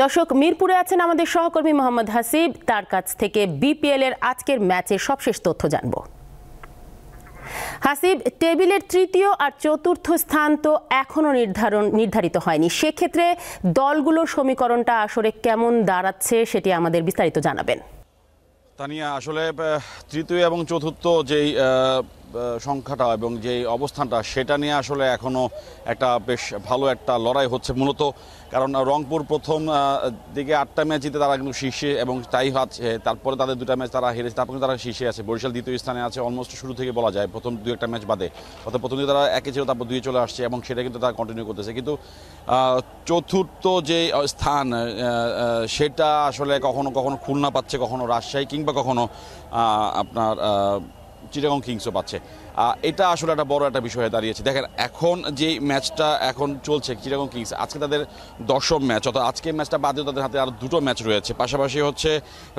দর্শক, মিরপুরে আছেন আমাদের সহকর্মী মোহাম্মদ হাসিব। তার কাছ থেকে বিপিএল এর আজকের ম্যাচের সবশেষ তথ্য জানব। হাসিব, টেবিলের তৃতীয় আর চতুর্থ স্থান তো এখনো নির্ধারিত হয়নি, সেক্ষেত্রে দলগুলোর সমীকরণটা আসলে কেমন দাঁড়াচ্ছে সেটি আমাদের বিস্তারিত জানাবেন। তানিয়া, আসলে তৃতীয় এবং চতুর্থ যেই সংখ্যাটা এবং যেই অবস্থানটা সেটা নিয়ে আসলে এখনও একটা বেশ ভালো একটা লড়াই হচ্ছে মূলত। কারণ রংপুর প্রথম দিকে 8টা ম্যাচ জিতে তারা কিন্তু শীর্ষে এবং তাই হচ্ছে, তারপরে তাদের 2টা ম্যাচ তারা হেরেছে, তারপরে তারা শীর্ষে আছে। বরিশাল দ্বিতীয় স্থানে আছে অলমোস্ট শুরু থেকে বলা যায়, প্রথম 2-1টা ম্যাচ বাদে। অর্থাৎ প্রথম দিকে তারা 1-এ ছিল, তারপর 2-এ চলে আসছে এবং সেটা কিন্তু তারা কন্টিনিউ করতেছে। কিন্তু চতুর্থ যে স্থান সেটা আসলে কখনো কখনো খুলনা পাচ্ছে, কখনো রাজশাহী, কিংবা কখনো আপনার চিটাগং কিংসও পাচ্ছে। এটা আসলে একটা বড় একটা বিষয় হয়ে দাঁড়িয়েছে। দেখেন, এখন যে ম্যাচটা এখন চলছে চিটাগং কিংস, আজকে তাদের 10ম ম্যাচ, অর্থাৎ আজকে ম্যাচটা বাদেও তাদের হাতে আরও 2টো ম্যাচ রয়েছে। পাশাপাশি হচ্ছে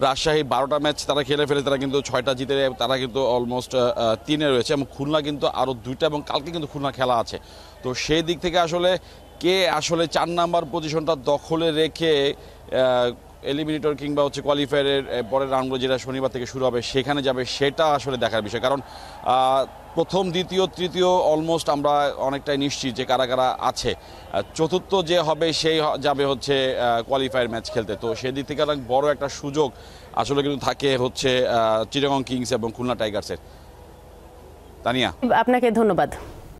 রাজশাহী 12টা ম্যাচ তারা খেলে ফেলে, তারা কিন্তু 6টা জিতে, তারা কিন্তু অলমোস্ট 3-এ রয়েছে এবং খুলনা কিন্তু আরও 2টা এবং কালকে কিন্তু খুলনা খেলা আছে। তো সেই দিক থেকে আসলে কে আসলে 4 নাম্বার পজিশনটা দখলে রেখে এলিমিনেটর কিংবা হচ্ছে কোয়ালিফায়ারের পরের রাউন্ডগুলো যেটা শনিবার থেকে শুরু হবে সেখানে যাবে, সেটা আসলে দেখার বিষয়। কারণ প্রথম, দ্বিতীয়, তৃতীয় অলমোস্ট আমরা অনেকটাই নিশ্চিত যে কারা কারা আছে। চতুর্থ যে হবে সেই যাবে হচ্ছে কোয়ালিফায়ার ম্যাচ খেলতে। তো সেদিক থেকে অনেক বড় একটা সুযোগ আসলে কিন্তু থাকে হচ্ছে চিটাগং কিংস এবং খুলনা টাইগার্সের। তানিয়া, আপনাকে ধন্যবাদ।